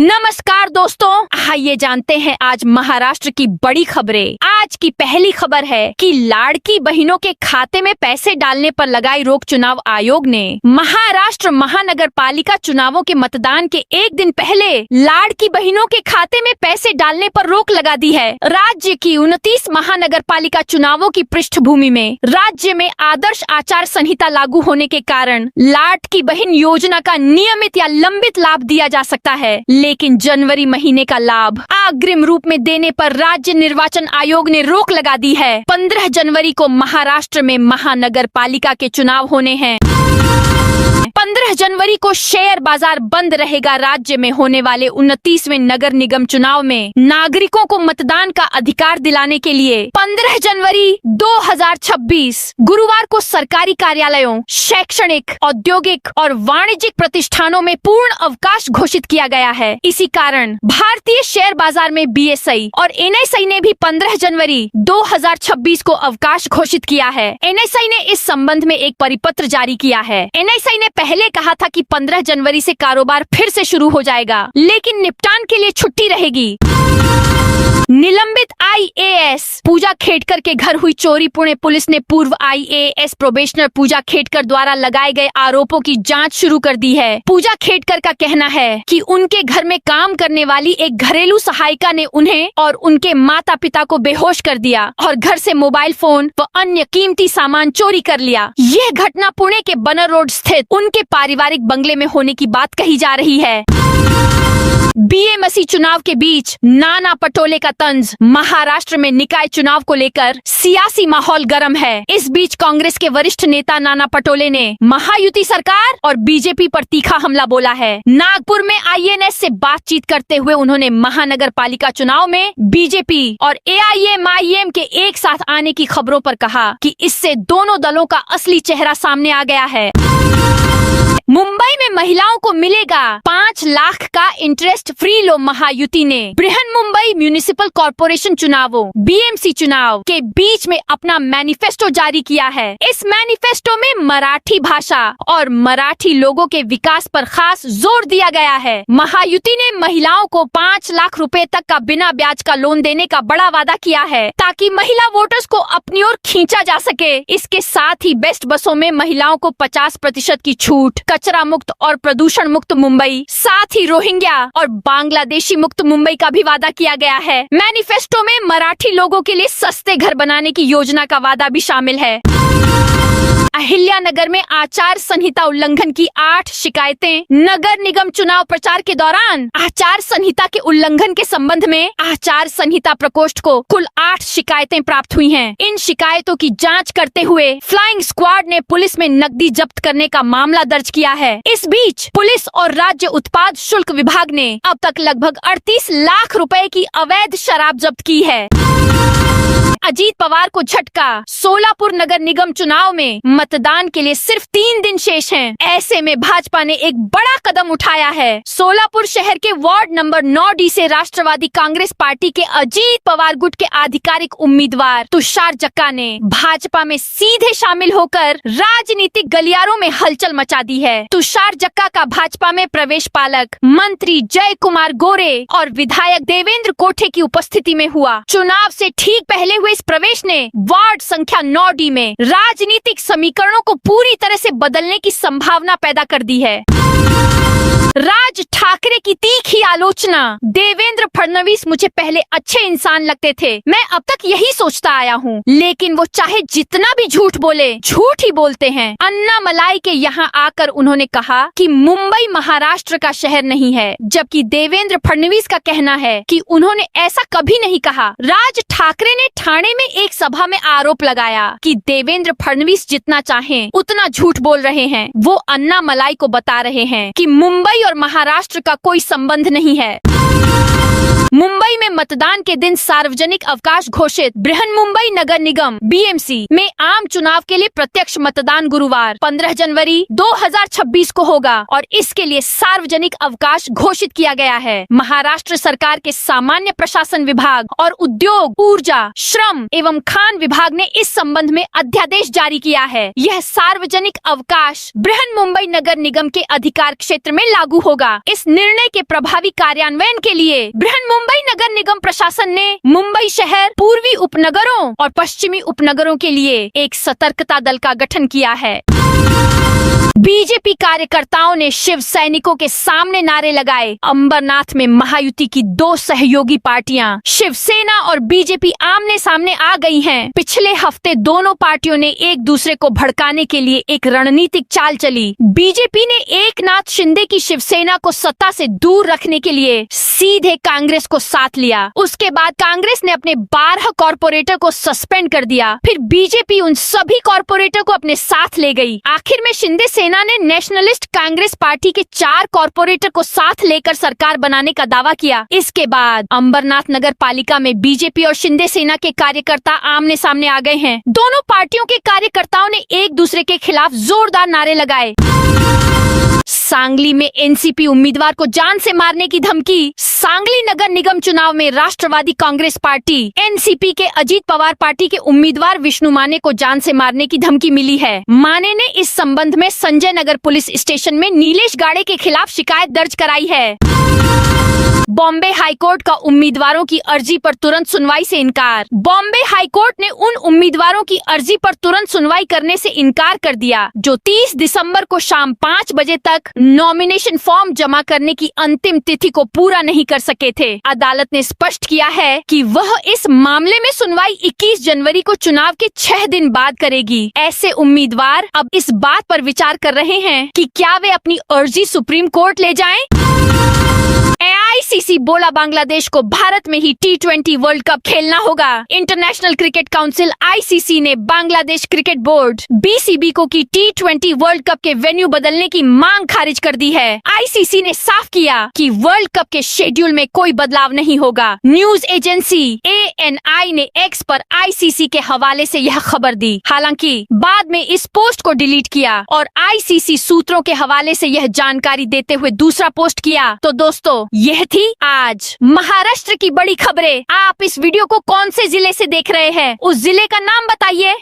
नमस्कार दोस्तों, आइए जानते हैं आज महाराष्ट्र की बड़ी खबरें। आज की पहली खबर है कि लाड़की बहनों के खाते में पैसे डालने पर लगाई रोक। चुनाव आयोग ने महाराष्ट्र महानगर पालिका चुनावों के मतदान के एक दिन पहले लाड़की बहनों के खाते में पैसे डालने पर रोक लगा दी है। राज्य की 29 महानगर पालिका चुनावों की पृष्ठभूमि में राज्य में आदर्श आचार संहिता लागू होने के कारण लाड़की बहन योजना का नियमित या लंबित लाभ दिया जा सकता है, लेकिन जनवरी महीने का लाभ अग्रिम रूप में देने पर राज्य निर्वाचन आयोग ने रोक लगा दी है। 15 जनवरी को महाराष्ट्र में महानगर पालिका के चुनाव होने हैं। 15 जनवरी को शेयर बाजार बंद रहेगा। राज्य में होने वाले 29वें नगर निगम चुनाव में नागरिकों को मतदान का अधिकार दिलाने के लिए 15 जनवरी 2026 गुरुवार को सरकारी कार्यालयों, शैक्षणिक, औद्योगिक और वाणिज्यिक प्रतिष्ठानों में पूर्ण अवकाश घोषित किया गया है। इसी कारण भारतीय शेयर बाजार में BSI और NSI ने भी 15 जनवरी 2026 को अवकाश घोषित किया है। NSI ने इस संबंध में एक परिपत्र जारी किया है। NSI ने पहले कहा था कि 15 जनवरी से कारोबार फिर से शुरू हो जाएगा, लेकिन निपटान के लिए छुट्टी रहेगी। निलंबित IAS पूजा खेडकर के घर हुई चोरी। पुणे पुलिस ने पूर्व IAS प्रोबेशनर पूजा खेडकर द्वारा लगाए गए आरोपों की जांच शुरू कर दी है। पूजा खेडकर का कहना है कि उनके घर में काम करने वाली एक घरेलू सहायिका ने उन्हें और उनके माता पिता को बेहोश कर दिया और घर से मोबाइल फोन व अन्य कीमती सामान चोरी कर लिया। यह घटना पुणे के बनर रोड स्थित उनके पारिवारिक बंगले में होने की बात कही जा रही है। BMC चुनाव के बीच नाना पटोले का तंज। महाराष्ट्र में निकाय चुनाव को लेकर सियासी माहौल गर्म है। इस बीच कांग्रेस के वरिष्ठ नेता नाना पटोले ने महायुति सरकार और बीजेपी पर तीखा हमला बोला है। नागपुर में INS से बातचीत करते हुए उन्होंने महानगर पालिका चुनाव में बीजेपी और AIMIM के एक साथ आने की खबरों पर कहा कि इससे दोनों दलों का असली चेहरा सामने आ गया है। मुंबई में महिलाओं को मिलेगा 5 लाख का इंटरेस्ट फ्री लोन। महायुति ने बृहन मुंबई म्यूनिसिपल कॉर्पोरेशन चुनावों BMC चुनाव के बीच में अपना मैनिफेस्टो जारी किया है। इस मैनिफेस्टो में मराठी भाषा और मराठी लोगों के विकास पर खास जोर दिया गया है। महायुति ने महिलाओं को 5 लाख रुपए तक का बिना ब्याज का लोन देने का बड़ा वादा किया है, ताकि महिला वोटर्स को अपनी ओर खींचा जा सके। इसके साथ ही बेस्ट बसों में महिलाओं को 50% की छूट, कचरा मुक्त और प्रदूषण मुक्त मुंबई, साथ ही रोहिंग्या और बांग्लादेशी मुक्त मुंबई का भी वादा किया गया है। मैनिफेस्टो में मराठी लोगों के लिए सस्ते घर बनाने की योजना का वादा भी शामिल है। अहिल्यानगर में आचार संहिता उल्लंघन की 8 शिकायतें। नगर निगम चुनाव प्रचार के दौरान आचार संहिता के उल्लंघन के संबंध में आचार संहिता प्रकोष्ठ को कुल 8 शिकायतें प्राप्त हुई हैं। इन शिकायतों की जांच करते हुए फ्लाइंग स्क्वाड ने पुलिस में नकदी जब्त करने का मामला दर्ज किया है। इस बीच पुलिस और राज्य उत्पाद शुल्क विभाग ने अब तक लगभग 38 लाख रुपए की अवैध शराब जब्त की है। अजीत पवार को झटका। सोलापुर नगर निगम चुनाव में मतदान के लिए सिर्फ 3 दिन शेष हैं। ऐसे में भाजपा ने एक बड़ा कदम उठाया है। सोलापुर शहर के वार्ड नंबर 9D से राष्ट्रवादी कांग्रेस पार्टी के अजीत पवार गुट के आधिकारिक उम्मीदवार तुषार जक्का ने भाजपा में सीधे शामिल होकर राजनीतिक गलियारों में हलचल मचा दी है। तुषार जक्का का भाजपा में प्रवेश पालक मंत्री जय कुमार गोरे और विधायक देवेंद्र कोठे की उपस्थिति में हुआ। चुनाव से ठीक पहले हुए इस प्रवेश ने वार्ड संख्या 9D में राजनीतिक समीकरणों को पूरी तरह से बदलने की संभावना पैदा कर दी है। राज ठाकरे की तीखी आलोचना। देवेंद्र फडणवीस मुझे पहले अच्छे इंसान लगते थे, मैं अब तक यही सोचता आया हूँ, लेकिन वो चाहे जितना भी झूठ बोले, झूठ ही बोलते हैं। अन्नामलाई के यहाँ आकर उन्होंने कहा कि मुंबई महाराष्ट्र का शहर नहीं है, जबकि देवेंद्र फडणवीस का कहना है कि उन्होंने ऐसा कभी नहीं कहा। राज ठाकरे ने ठाणे में एक सभा में आरोप लगाया कि देवेंद्र फडणवीस जितना चाहें उतना झूठ बोल रहे हैं। वो अन्नामलाई को बता रहे हैं कि मुंबई और महाराष्ट्र का कोई संबंध नहीं है। मुंबई में मतदान के दिन सार्वजनिक अवकाश घोषित। बृहन्मुंबई नगर निगम BMC में आम चुनाव के लिए प्रत्यक्ष मतदान गुरुवार 15 जनवरी 2026 को होगा और इसके लिए सार्वजनिक अवकाश घोषित किया गया है। महाराष्ट्र सरकार के सामान्य प्रशासन विभाग और उद्योग, ऊर्जा, श्रम एवं खान विभाग ने इस संबंध में अध्यादेश जारी किया है। यह सार्वजनिक अवकाश बृहन्मुंबई नगर निगम के अधिकार क्षेत्र में लागू होगा। इस निर्णय के प्रभावी कार्यान्वयन के लिए बृहन्मुंबई नगर निगम प्रशासन ने मुंबई शहर, पूर्वी उपनगरों और पश्चिमी उपनगरों के लिए एक सतर्कता दल का गठन किया है। बीजेपी कार्यकर्ताओं ने शिव सैनिकों के सामने नारे लगाए। अंबरनाथ में महायुति की दो सहयोगी पार्टियां शिवसेना और बीजेपी आमने सामने आ गई हैं। पिछले हफ्ते दोनों पार्टियों ने एक दूसरे को भड़काने के लिए एक रणनीतिक चाल चली। बीजेपी ने एकनाथ शिंदे की शिवसेना को सत्ता से दूर रखने के लिए सीधे कांग्रेस को साथ लिया। उसके बाद कांग्रेस ने अपने 12 कॉर्पोरेटर को सस्पेंड कर दिया। फिर बीजेपी उन सभी कॉर्पोरेटर को अपने साथ ले गई। आखिर में शिंदे सेना ने नेशनलिस्ट कांग्रेस पार्टी के 4 कॉर्पोरेटर को साथ लेकर सरकार बनाने का दावा किया। इसके बाद अंबरनाथ नगर पालिका में बीजेपी और शिंदे सेना के कार्यकर्ता आमने सामने आ गए हैं। दोनों पार्टियों के कार्यकर्ताओं ने एक दूसरे के खिलाफ जोरदार नारे लगाए। सांगली में एनसीपी उम्मीदवार को जान से मारने की धमकी। सांगली नगर निगम चुनाव में राष्ट्रवादी कांग्रेस पार्टी एनसीपी के अजीत पवार पार्टी के उम्मीदवार विष्णु माने को जान से मारने की धमकी मिली है। माने ने इस संबंध में संजय नगर पुलिस स्टेशन में नीलेश गाड़े के खिलाफ शिकायत दर्ज कराई है। बॉम्बे हाईकोर्ट का उम्मीदवारों की अर्जी पर तुरंत सुनवाई से इनकार। बॉम्बे हाईकोर्ट ने उन उम्मीदवारों की अर्जी पर तुरंत सुनवाई करने से इनकार कर दिया जो 30 दिसंबर को शाम 5 बजे तक नॉमिनेशन फॉर्म जमा करने की अंतिम तिथि को पूरा नहीं कर सके थे। अदालत ने स्पष्ट किया है कि वह इस मामले में सुनवाई 21 जनवरी को चुनाव के 6 दिन बाद करेगी। ऐसे उम्मीदवार अब इस बात पर विचार कर रहे हैं कि क्या वे अपनी अर्जी सुप्रीम कोर्ट ले जाएं? आईसीसी बोला बांग्लादेश को भारत में ही T20 वर्ल्ड कप खेलना होगा। इंटरनेशनल क्रिकेट काउंसिल आईसीसी ने बांग्लादेश क्रिकेट बोर्ड BCB को की T20 वर्ल्ड कप के वेन्यू बदलने की मांग खारिज कर दी है। आईसीसी ने साफ किया कि वर्ल्ड कप के शेड्यूल में कोई बदलाव नहीं होगा। न्यूज एजेंसी ANI ने X पर आईसीसी के हवाले से यह खबर दी। हालांकि बाद में इस पोस्ट को डिलीट किया और आईसीसी सूत्रों के हवाले से यह जानकारी देते हुए दूसरा पोस्ट किया। तो दोस्तों, यह थी आज महाराष्ट्र की बड़ी खबरें। आप इस वीडियो को कौन से जिले से देख रहे हैं, उस जिले का नाम बताइए।